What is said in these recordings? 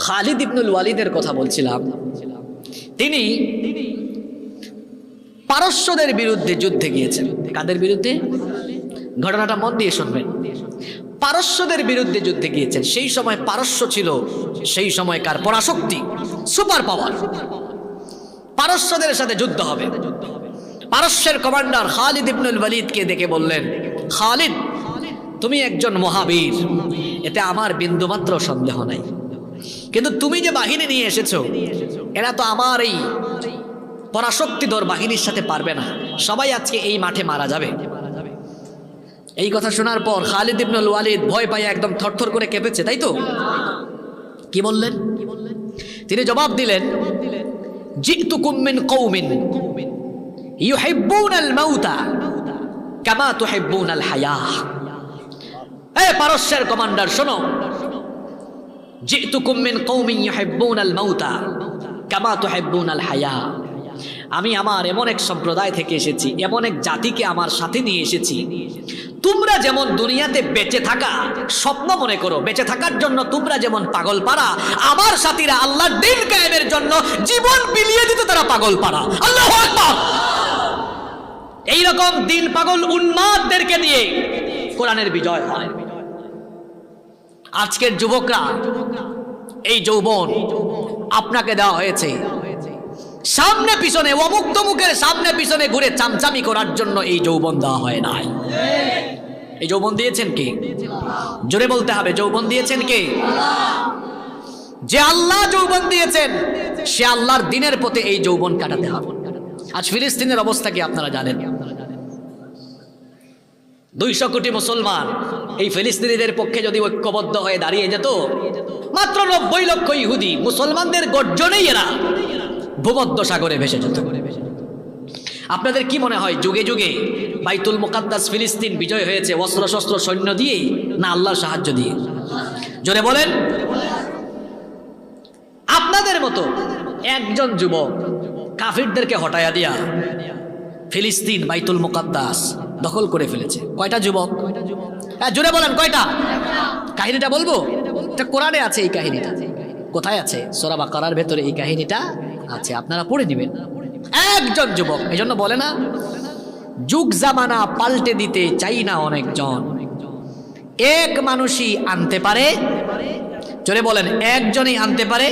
খালিদ ইবনুল ওয়ালিদের কথা বলছিলাম। তিনি পারস্যদের বিরুদ্ধে যুদ্ধে গিয়েছেন। কাদের বিরুদ্ধে? ঘটনাটা মন দিয়ে শুনবেন। পারস্যদের বিরুদ্ধে যুদ্ধে গিয়েছেন। সেই সময় পারস্য ছিল সেই সময়কার পরাশক্তি, সুপার পাওয়ার। পারস্যদের সাথে যুদ্ধ হবে। পারস্যের কমান্ডার খালিদ ইবনুল ওয়ালিদকে দেখে বললেন, খালিদ, তুমি একজন মহাবীর, এতে আমার বিন্দুমাত্র সন্দেহ নাই, কিন্তু তুমি যে বাহিনী নিয়ে এসেছো, এরা তো আমার এই পরাশক্তিধর বাহিনীর সাথে পারবে না, সবাই আজকে এই মাঠে মারা যাবে। এই কথা শোনার পর খালিদ ইবনুল ওয়ালিদ ভয় পায় একদম থরথর করে কেঁপেছে, তাই তো? কি বললেন? তিনি জবাব দিলেন, জিতুকুম মিন কওমিন ইউহিব্বুনাল মাউতা কামা তুহিব্বুনাল হায়াহ। হে পারস্যের কমান্ডার, শোনো, জিতুকুম মিন কওমিন ইউহিব্বুনাল মাউতা কামা তুহিব্বুনাল হায়াহ। আমি আমার এমন এক সম্প্রদায় থেকে এসেছি, এমন এক জাতিকে আমার সাথে নিয়ে এসেছি, তোমরা যেমন দুনিয়াতে বেঁচে থাকা স্বপ্ন মনে করো, বেঁচে থাকার জন্য তোমরা যেমন পাগল পারা, আমার সাথীরা আল্লাহর দ্বীন কায়েমের জন্য জীবন বিলিয়ে দিতে তারা পাগল পারা। আল্লাহু আকবার। এইরকম দিন পাগল উন্মাদদেরকে দিয়ে কোরআনের বিজয় হয়। আজকের যুবকরা, এই যৌবন আপনাকে দেওয়া হয়েছে সামনে পিছনে, অমুক তমুকের সামনে পিছনে ঘুরে চামচামি করার জন্য এই যৌবন দেওয়া হয় নাই। এই যৌবন দিয়েছেন কে? জোরে বলতে হবে, যৌবন দিয়েছেন কে? যে আল্লাহ যৌবন দিয়েছেন, সে আল্লাহর দিনের পথে এই যৌবন কাটাতে হবে। আজ ফিলিস্তিনের অবস্থা কি আপনারা জানেন? 200 কোটি মুসলমান এই ফিলিস্তিনিদের পক্ষে যদি ঐক্যবদ্ধ হয়ে দাঁড়িয়ে যেত, মাত্র 90 লক্ষ ইহুদি মুসলমানদের গর্জনেই এরা ভূমধ্য সাগরে ভেসে যেত। আপনাদের কি মনে হয় যুগে যুগে বাইতুল মুকাদ্দাস ফিলিস্তিন বিজয় হয়েছে অস্ত্র শস্ত্র সৈন্য দিয়ে না আল্লাহর সাহায্য দিয়ে? জোরে বলেন। আপনাদের মতো একজন যুবক কাফিরদেরকে হটায়া দিয়া ফিলিস্তিন বাইতুল মুকাদ্দাস দখল করে ফেলেছে। কয়টা যুবক? হ্যাঁ, জোরে বলেন, কয়টা? কাহিনীটা বলবো, এটা কোরআনে আছে। এই কাহিনীটা কোথায় আছে? সূরা বাকারার ভেতরে এই কাহিনীটা আছে, আপনারা পড়ে নেবেন। একজন যুবক, এই জন্য বলে না, যুগ জামানা পাল্টে দিতে চাই না অনেকজন, এক মানুষই আনতে পারে। জোরে বলেন, একজনই আনতে পারে।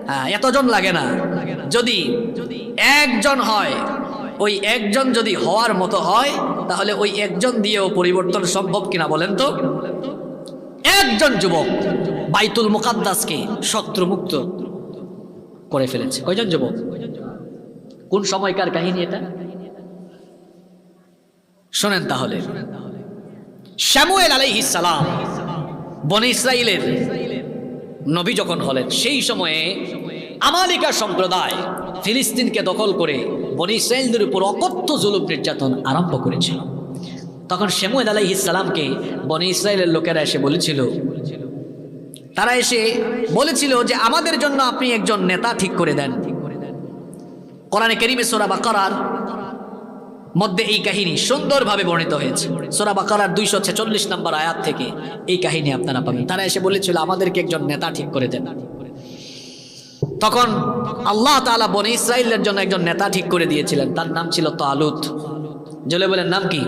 হ্যাঁ, এতজন লাগে না। যদি একজন হয়, ওই একজন যদি হওয়ার মতো হয়, তাহলে ওই একজন দিয়েও পরিবর্তন সম্ভব কিনা বলেন তো? একজন যুবক বাইতুল মুকাদ্দাসকে শত্রুমুক্ত করে ফেলেছে। কয়জন যুবক? কোন সময়কার কাহিনী এটা? শোনেন তাহলে। শামুয়েল আলাইহিস সালাম বনি ইসরাইলের নবী যখন হলেন, সেই সময়ে আমালিকা সম্প্রদায় ফিলিস্তিনকে দখল করে বনি ইসরাইলদের উপর অকথ্য জুলুম নির্যাতন আরম্ভ করেছিল। তখন শামুয়েল আলাইহিস সালামকে বনি ইসরাইলের লোকেরা এসে বলেছিল, তারা এসে বলেছিল যে আমাদের জন্য আপনি একজন নেতা ঠিক করে দেন। কোরআনে কারীমে সূরা বাকারার মধ্যে এই কাহিনী সুন্দরভাবে বর্ণিত হয়েছে। সূরা বাকারার 246 নম্বর আয়াত থেকে এই কাহিনী আপনারা পাবেন। তারা এসে বলেছিল আমাদেরকে একজন নেতা ঠিক করে দেন। তখন আল্লাহ তাআলা বনি ইসরাইলের জন্য একজন নেতা ঠিক করে দিয়েছিলেন, তার নাম ছিল তালুত। জলে বলেন, নাম কি?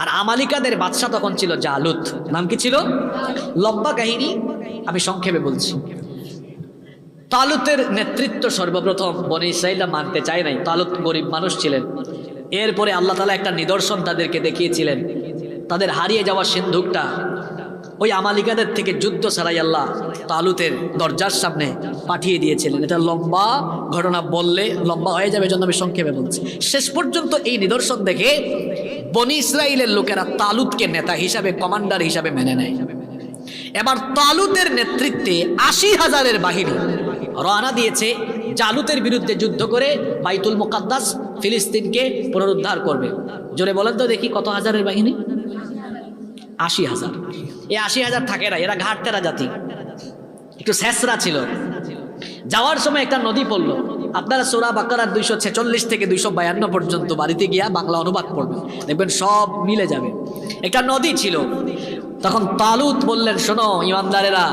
আর আমালিকাদের বাদশা তখন ছিল জালুত। নাম কি ছিল? লম্বা কাহিনী, আমি সংক্ষেপে বলছি। তালুতের নেতৃত্ব সর্বপ্রথম বনি ইসরাইলরা মানতে চায় নাই। তালুত গরিব মানুষ ছিলেন। এরপরে আল্লাহ তাআলা একটা নিদর্শন তাদেরকে দেখিয়েছিলেন। তাদের হারিয়ে যাওয়া সিন্ধুকটা ওই আমালিকাদের থেকে যুদ্ধ ছাড়াই আল্লাহ তালুতের দরজার সামনে পাঠিয়ে দিয়েছিলেন। এটা লম্বা ঘটনা, বললে লম্বা হয়ে যাবে, জন্য আমি সংক্ষেপে বলছি। শেষ পর্যন্ত এই নিদর্শন দেখে বনি ইসরাইলের লোকেরা তালুতকে নেতা হিসাবে, কমান্ডার হিসাবে মেনে নেয়। এবার তালুতের নেতৃত্বে 80,000-এর বাহিনী রওনা দিয়েছে জালুতের বিরুদ্ধে যুদ্ধ করে বাইতুল মুকাদ্দাস ফিলিস্তিনকে পুনরুদ্ধার করবে। জোরে বলেন তো দেখি, কত হাজারের বাহিনী? 80,000। এই 80,000 থাকে না, এরা ঘাটতেরা জাতি, একটু শেষরা ছিল। যাওয়ার সময় একটা নদী পড়লো। আপনারা সূরা বাকারার 246 থেকে 252 পর্যন্ত বাড়িতে গিয়া বাংলা অনুবাদ পড়বেন, দেখবেন সব মিলে যাবে। একটা নদী ছিল, তখন তালুত বললেন, শোনো ইমানদারেরা,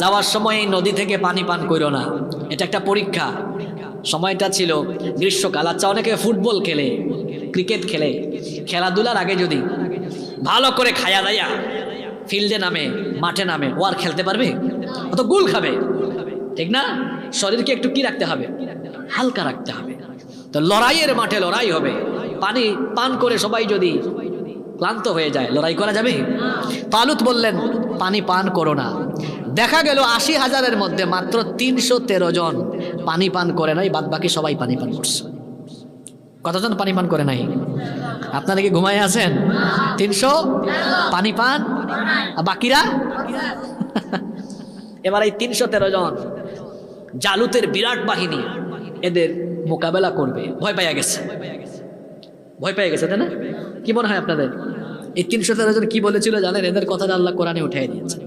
যাওয়ার সময় এই নদী থেকে পানি পান করো না, এটা একটা পরীক্ষা। সময়টা ছিল গ্রীষ্মকাল। আচ্ছা, অনেকে ফুটবল খেলে, ক্রিকেট খেলে, খেলাধুলার আগে যদি ভালো করে খায়া দায়া ফিল্ডে নামে, মাঠে নামে, ও আর খেলতে পারবে? ও তো গোল খাবে, ঠিক না? শরীরকে একটু কি রাখতে হবে? হালকা রাখতে হবে। তো লড়াইয়ের মাঠে লড়াই হবে, পানি পান করে সবাই যদি ক্লান্ত হয়ে যায়, লড়াই করা যাবে? তালুত বললেন, পানি পান করো না। দেখা গেল ৮০,০০০-এর মধ্যে মাত্র ৩১৩ জন পানি পান করে নাই, বাদ বাকি সবাই পানি পান করছে। কতজন পানি পান করে নাই? আপনারা কি ঘুমায় আছেন? ৩০০ পানি পান, বাকিরা? এবার এই ৩১৩ জন জালুতের বিরাট বাহিনী এদের মোকাবেলা করবে, ভয় পাইয়া গেছে, ভয় পেয়ে গেছে, তাই না? কি মনে হয় আপনাদের? এই ৩১৩ জন কি বলেছিল জানেন? এদের কথাটা আল্লাহ কোরআনে উঠাই দিয়েছে।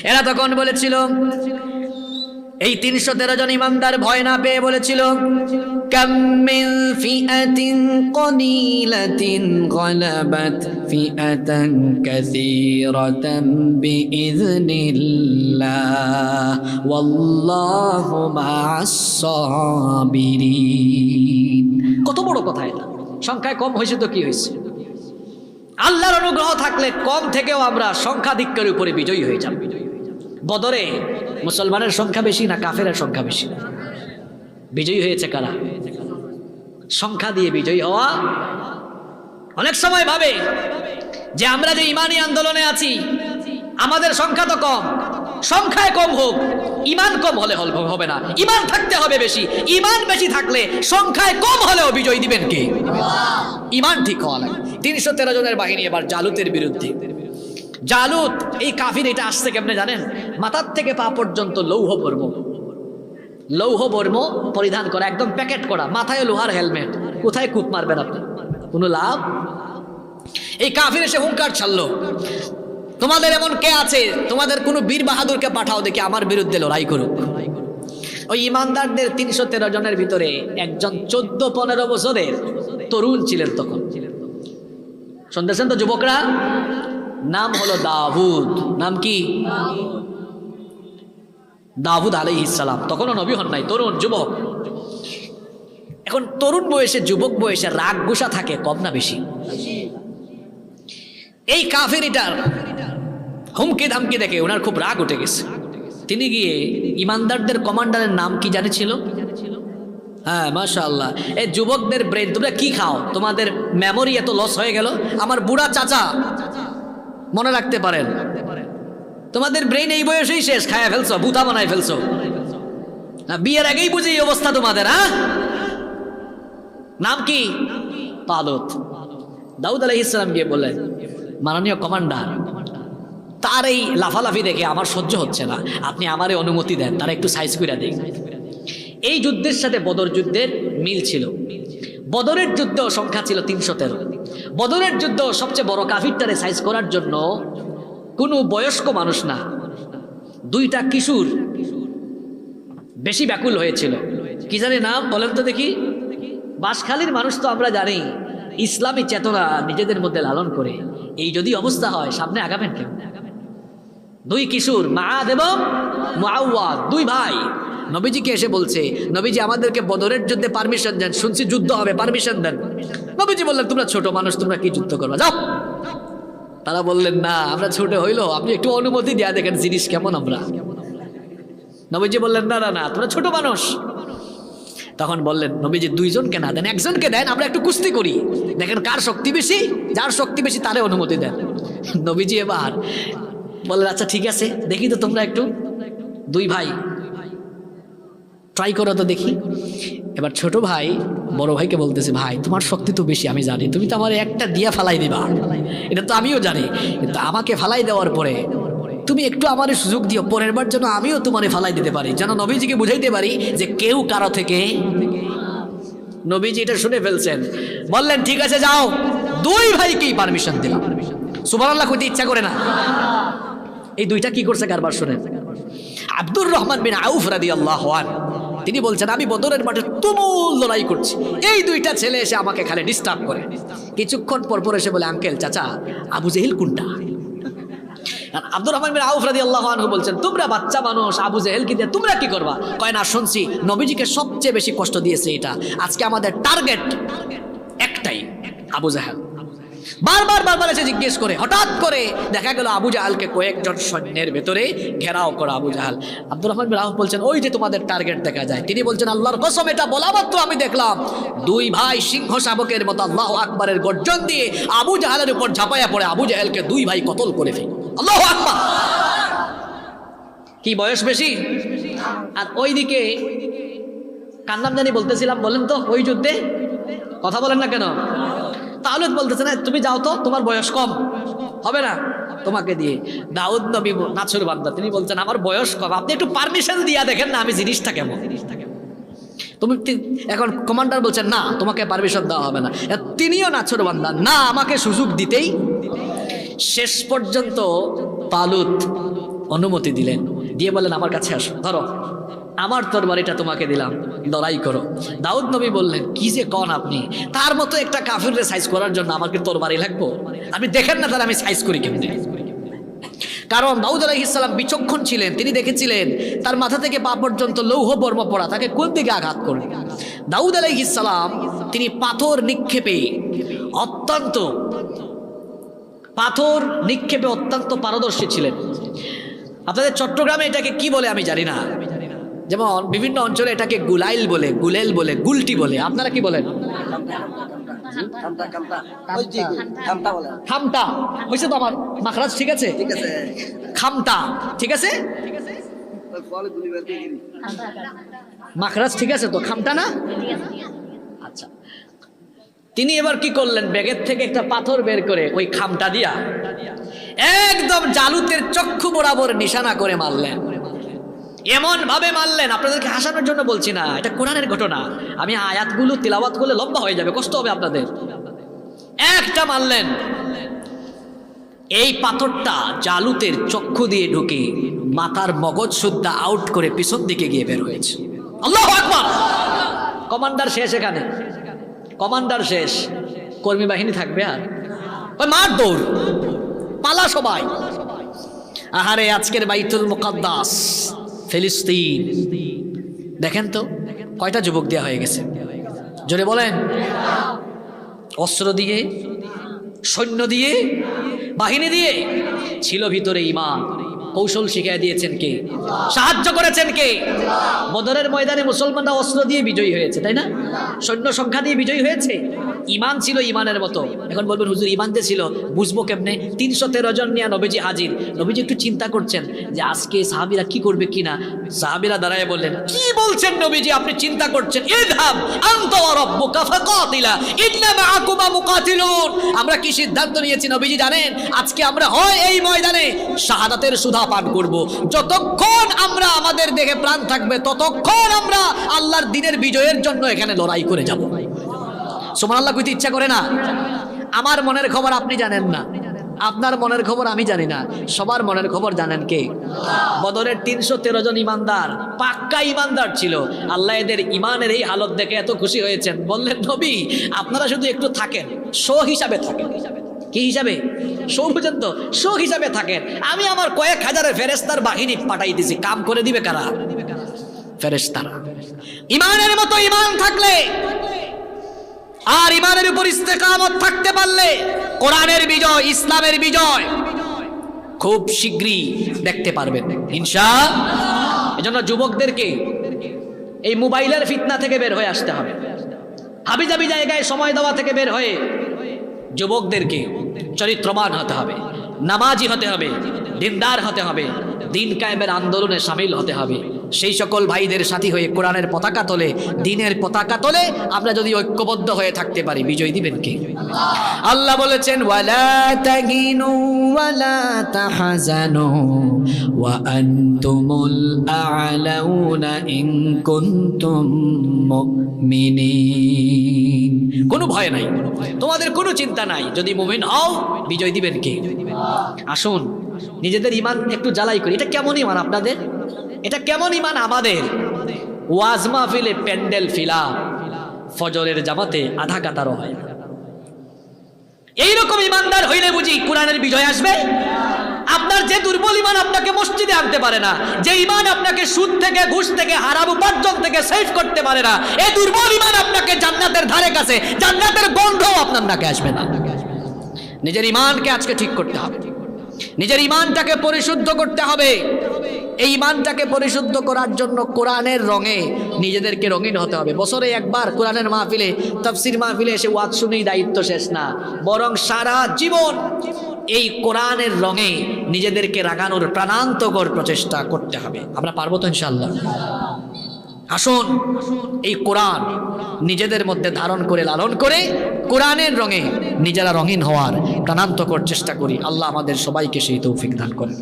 এরা তখন বলেছিল, এই ৩১৩ জন ইমানদার ভয় না পেয়ে বলেছিল, কাম মিন ফিআতিন কলিলাতিন গালাবাত ফিআতান কাসীরাতান বিইذনিল্লাহ ওয়াল্লাহু মা'আস সাবিরিন। কত বড় কথা এটা! সংখ্যায় কম হয়েছে তো কি হয়েছে? আল্লাহর অনুগ্রহ থাকলে কম থেকেও আমরা সংখ্যাধিক্যের উপরে বিজয়ী হয়ে যাব। বদরে মুসলমানের সংখ্যা বেশি না কাফেরের সংখ্যা বেশি? বিজয়ী হয়েছে কারা? সংখ্যা দিয়ে বিজয়ী হওয়া। অনেক সময় ভাবে যে আমরা যে ইমানি আন্দোলনে আছি, আমাদের সংখ্যা তো কম, সংখ্যায় কম হোক, ইমান কম হলে হবে না, ইমান থাকতে হবে বেশি। ইমান বেশি থাকলে সংখ্যায় কম হলেও বিজয় দিবেন কে? ইমান ঠিক হওয়া লাগে। ৩১৩ জনের বাহিনী এবার জালুতের বিরুদ্ধে। জালুত এই কাফির, এটা আসছে কেমনে জানেন? মাথার থেকে পা পর্যন্ত লৌহ বর্ম, লৌহ বর্ম পরিধান করা, একদম প্যাকেট করা, মাথায় লোহার হেলমেট। কোথায় কূপ মারবেন আপনি? কোনো লাভ? এই কাফির এসে হুঙ্কার ছাড়লো, তোমাদের এমন কে আছে, তোমাদের কোনো বীর বাহাদুরকে পাঠাও দেখি আমার বিরুদ্ধে লড়াই করুক। ওই ইমানদারদের ৩১৩ জনের ভিতরে একজন ১৪-১৫ বছরের তরুণ ছিলেন তখন। শুনতেছেন তো যুবকরা? নাম হলো দাউদ। নাম কি? দাউদ আলাইহিস সালাম। তখনও নবী হন নাই, তরুণ যুবক। এখন তরুণ বয়সে, যুবক বয়সে রাগ গুসা থাকে কম না বেশি? এই কাফেরিটার হুমকি ধামকি দেখে ওনার খুব রাগ উঠে গেছে। তিনি গিয়ে ইমানদারদের কমান্ডারের নাম কি জানেছিল? হ্যাঁ, মাশাআল্লাহ। এই যুবকদের ব্রেন, তোমরা কি খাও? তোমাদের মেমোরি এত লস হয়ে গেল? আমার বুড়া চাচা মনে রাখতে পারেন, তোমাদের ব্রেন এই বয়সেই শেষ, খায়া ফেলছো, বুতা বানায় ফেলছো। বিয়ের আগেই বুঝি এই অবস্থা তোমাদের। হ্যাঁ, নাম কি? তালুত। দাউদ আলাইহিস সালাম গিয়ে বললেন, মাননীয় কমান্ডার, তার এই লাফালাফি দেখে আমার সহ্য হচ্ছে না, আপনি আমারে অনুমতি দেন, তারা একটু সাইজ করে দেন। এই যুদ্ধের সাথে বদর যুদ্ধের মিল ছিল। বদরের যুদ্ধ সংখ্যা ছিল ৩১৩। বদরের যুদ্ধ সবচেয়ে বড় কাফিরটারে সাইজ করার জন্য কোনো বয়স্ক মানুষ না, 2টা কিশোর বেশি ব্যাকুল হয়েছিল। কি জানি নাম বলেন তো দেখি? বাঁশখালীর মানুষ তো আমরা জানি, ইসলামী চেতনা নিজেদের মধ্যে লালন করে। এই যদি অবস্থা হয়, সামনে আগাবেন কেন? 2 কিশোর, মাআদ এবং মুআওয়াদ, 2 ভাই নবীজিকে এসে বলছে, নবীজি আমাদেরকে বদরের যুদ্ধে পারমিশন দেন, শুনছি যুদ্ধ হবে, পারমিশন দেন। নবীজি বললেন, তোমরা ছোট মানুষ, তোমরা কি যুদ্ধ করবা, যাও। তারা বললেন, না, আমরা ছোট হইলো, আপনি একটু অনুমতি দেয়া দেখেন জিনিস কেমন আমরা। নবীজি বললেন, না না না, তোমরা ছোট মানুষ। তখন বললেন নবীজি, 2 জনকে না দেন, 1 জনকে দেন, আমরা একটু কুস্তি করি, দেখেন কার শক্তি বেশি, যার শক্তি বেশি তারে অনুমতি দেন। নবীজি এবার বললেন, আচ্ছা ঠিক আছে, দেখি তো তোমরা একটু 2 ভাই ট্রাই করো তো দেখি। এবার ছোট ভাই বড় ভাইকে বলতেছে, ভাই তোমার শক্তি তো বেশি আমি জানি, তুমি তো আমার একটা দিয়া ফালাই দিবা, এটা তো আমিও জানি, কিন্তু আমাকে ফালাই দেওয়ার পরে তুমি একটু আমার সুযোগ দিও, পরের বার যেন আমিও তোমারে ফালাই দিতে পারি, যেন নবীজিকে বুঝাইতে পারি যে কেউ কারো থেকে। নবীজি এটা শুনে ফেলছেন, বললেন ঠিক আছে যাও। 2 ভাইকেই পারমিশন দিলাম। সুবহানাল্লাহ কইতে ইচ্ছা করে না? এই 2টা কি করছে কারবার শুনেন। আব্দুর রহমান বিন আউফ রাদিয়াল্লাহু আনহু, তিনি বলছেন, আমি বদরের মাঠে তুমুল লড়াই করছি, এই 2টা ছেলে এসে আমাকে খালি ডিস্টার্ব করে। কিছুক্ষণ পর পর এসে বলে, আঙ্কেল, চাচা, আবু জেহেল কোনটা? আব্দুর রহমান বিন আউফ রাদিয়াল্লাহু আনহু বলছেন, তোমরা বাচ্চা মানুষ, আবু জেহেলকে দিয়ে তোমরা কি করবা? কয় না, শুনছি নবীজিকে সবচেয়ে বেশি কষ্ট দিয়েছে এটা, আজকে আমাদের টার্গেট একটাই, আবু জাহেল। বারবার এসে জিজ্ঞেস করে, হঠাৎ করে দেখা গেল আবু জাহালকে কয়েকজন সৈন্যের ভেতরে ঘেরাও করা আবু জাহাল। আব্দুর রহমান বিন আউফ বলছেন, ওই যে তোমাদের টার্গেট দেখা যায়। তিনি বলছেন, আল্লাহর কসম, এটা বলা মাত্র আমি দেখলাম দুই ভাই সিংহ শাবকের মতো আল্লাহু আকবারের গর্জন দিয়ে আবু জাহালের উপর ঝাঁপাইয়া পড়ে আবু জাহেলকে দুই ভাই কতল করে ফেলে। আল্লাহু আকবার। কি বয়স বেশি? আর ওইদিকে কার নাম জানি বলতেছিলাম, বলেন তো, ওই যুদ্ধে কথা বলেন না কেন? তাহলে বলতেছে না, তুমি যাও তো, তোমার বয়স কম, হবে না তোমাকে দিয়ে। দাউদ নবী নাছর বান্দা, তিনি বলছেন আমার বয়স কম, আপনি একটু পারমিশন দিয়া দেখেন না আমি জিনিসটা কেমন। তুমি এখন কমান্ডার বলছেন না, তোমাকে পারমিশন দেওয়া হবে না। তিনিও নাছর বান্দা, না আমাকে সুযোগ দিতেই। শেষ পর্যন্ত তালুত অনুমতি দিলেন, দিয়ে বললেন আমার কাছে আসো, ধরো আমার তরবারিটা তোমাকে দিলাম, লড়াই করো। দাউদ নবী বললেন, কি যে কন আপনি, তার মতো একটা কাফিররে সাইজ করার জন্য আমার কি তরবারি লাগবো? আপনি দেখেন না তাহলে আমি সাইজ করি কেমনে? কারণ দাউদ আলাইহিস সালাম বিচক্ষণ ছিলেন, তিনি দেখেছিলেন তার মাথা থেকে পা পর্যন্ত লৌহ বর্ম পড়া, তাকে কোন দিকে আঘাত করবে। দাউদ আলাইহিস সালাম তিনি পাথর নিক্ষেপে অত্যন্ত পারদর্শী ছিলেন। আপনাদের চট্টগ্রামে এটাকে কি বলে আমি জানি না, যেমন বিভিন্ন অঞ্চলে এটাকে গুলাইল বলে, গুলেল বলে, গুলটি বলে, আপনারা কি বলেন? খামটা হয়েছে তো, আমার মাখরাজ ঠিক আছে? খামটা ঠিক আছে, মাখরাজ ঠিক আছে তো, খামটা না? আচ্ছা, তিনি এবার কি করলেন, ব্যাগের থেকে একটা পাথর বের করে ওই খামটা দিয়া একদম জালুতের চক্ষু বরাবর নিশানা করে মারলেন। এমন ভাবে মারলেন, আপনাদেরকে হাসানোর জন্য বলছি না, এটা কোরআনের ঘটনা। আমি আয়াতগুলো তিলাওয়াত করলে লম্বা হয়ে যাবে, কষ্ট হবে আপনাদের। একটা মারলেন, এই পাথরটা জালুতের চক্ষু দিয়ে ঢুকে মাথার মগজ সুদ্ধা আউট করে পিছন দিকে গিয়ে বের হয়েছে। আল্লাহু আকবার। কমান্ডার শেষ, এখানে কমান্ডার শেষ, কর্মী বাহিনী থাকবে আর? ওই মার দৌড়, পালা সবাই। আহারে আজকের বাইতুল মুকাদ্দাস ফিলিস্তিন দেখেন তো, কয়টা যুবক দেয়া হয়ে গেছে, জোরে বলেন। অস্ত্র দিয়ে, সৈন্য দিয়ে, বাহিনী দিয়ে, ছিল ভিতরে ঈমান। কৌশল শিখিয়ে দিয়েছেন কে? সাহায্য করেছেন কে? বদরের ময়দানে মুসলমানরা অস্ত্র দিয়ে বিজয়ী হয়েছে, তাই না? সৈন্য সংখ্যা দিয়ে বিজয়ী হয়েছে। ঈমান ছিল ঈমানের মতো। এখন বলবেন হুজুর ঈমান যে ছিল বুঝবো কেমনে? 313 জন নিয়ে নবীজি হাজির। নবীজি একটু চিন্তা করছেন যে আজকে সাহাবীরা কি করবে কিনা। সাহাবীরা দাঁড়ায় বললেন, কি বলছেন নবীজি, আপনি চিন্তা করছেন? ইযহাব আনতা ওয়া রাব্বুকা ফাকাতিলা ইন্না মাআকুমা মুকাতিলুন। আমরা কি সিদ্ধান্ত নিয়েছি নবীজি জানেন? আজকে আমরা হয় এই ময়দানে শাহাদাতের সুধা পান করব। যতক্ষণ আমরা আমাদের দেহে প্রাণ থাকবে ততক্ষণ আমরা আল্লাহর দ্বীনের বিজয়ের জন্য এখানে লড়াই করে যাব। সুবহানাল্লাহ কইতে ইচ্ছা করে না? আমার মনের খবর আপনি জানেন না, আপনার মনের খবর আমি জানি না, সবার মনের খবর জানেন কে? বদরের 313 জন ইমানদার, পাক্কা ইমানদার ছিল। আল্লাহ এদের ইমানের এই হালত দেখে এত খুশি হয়েছেন, বললেন নবী আপনারা শুধু একটু থাকেন, শো হিসাবে থাকেন। কি হিসাবে? শো পর্যন্ত শো হিসাবে থাকেন। আমি আমার কয়েক হাজারের ফেরেশতার বাহিনী পাঠাই দিছি, কাম করে দিবে কারা? ফেরেশতারা। ইমানের মতো ইমান থাকলে আর ইমানের উপর ইস্তেকামত থাকতে পারলে কোরআনের বিজয়, ইসলামের বিজয় খুব শীঘ্রই দেখতে পারবেন ইনশাআল্লাহ। এজন্য যুবকদেরকে এই মোবাইলের ফিতনা থেকে বের হয়ে আসতে হবে, হাবিজাবি জায়গায় সময় দেওয়া থেকে বের হয়ে যুবকদেরকে চরিত্রবান হতে হবে, নামাজি হতে হবে, দিনদার হতে হবে, দিন কায়েমের আন্দোলনে শামিল হতে হবে। সেই সকল ভাইদের সাথী হয়ে কোরআনের পতাকা তোলে, দ্বীনের পতাকা তোলে আমরা যদি ঐক্যবদ্ধ হয়ে থাকতে পারি, বিজয় দিবেন কে? আল্লাহ বলেছেন, ওয়ালা তাহিনু ওয়ালা তাহজানু ওয়া আনতুমুল আ'লাউনা ইন কুনতুম মুমিনিন। কোনো ভয় নাই, তোমাদের কোনো চিন্তা নাই, যদি মুমিন হও বিজয় দিবেন কে? আসুন নিজেদের ঈমান একটু জ্বালাই করি। এটা কেমন ঈমান আপনাদের? এটা কেমন ঈমান আমাদের? ওয়াজ মাহফিলে প্যান্ডেল ফিলা, ফজরের জামাতে আধা কাতারও হয় না। এইরকম ঈমানদার হইলে বুঝি কোরআনের বিজয় আসবে? আপনার যে দুর্বল ইমান আপনাকে মসজিদে আনতে পারে না, যে ইমান আপনাকে সুদ থেকে, ঘুষ থেকে, হারাম উপার্জন থেকে সেভ করতে পারে না, এই দুর্বল ইমান আপনাকে জান্নাতের ধারে কাছে, জান্নাতের গন্ধও আপনার নাকে আসবে না। নিজের ইমানকে আজকে ঠিক করতে হবে, নিজের ইমানটাকে পরিশুদ্ধ করতে হবে। এই ইমানটাকে পরিশুদ্ধ করার জন্য কোরআনের রঙে নিজেদেরকে রঙিন হতে হবে। বছরে একবার কোরআনের মাহফিলে, তাফসীর মাহফিলে এসে ওয়াজ শুনেই দায়িত্ব শেষ না, বরং সারা জীবন এই কোরআনের রঙে নিজেদেরকে রাগানোর প্রাণান্তকর প্রচেষ্টা করতে হবে। আমরা পারবো তো ইনশাআল্লাহ? আসুন এই কোরআন নিজেদের মধ্যে ধারণ করে, লালন করে, কোরআনের রঙে নিজেরা রঙিন হওয়ার প্রাণান্তকর চেষ্টা করি। আল্লাহ আমাদের সবাইকে সেই তৌফিক দান করেন।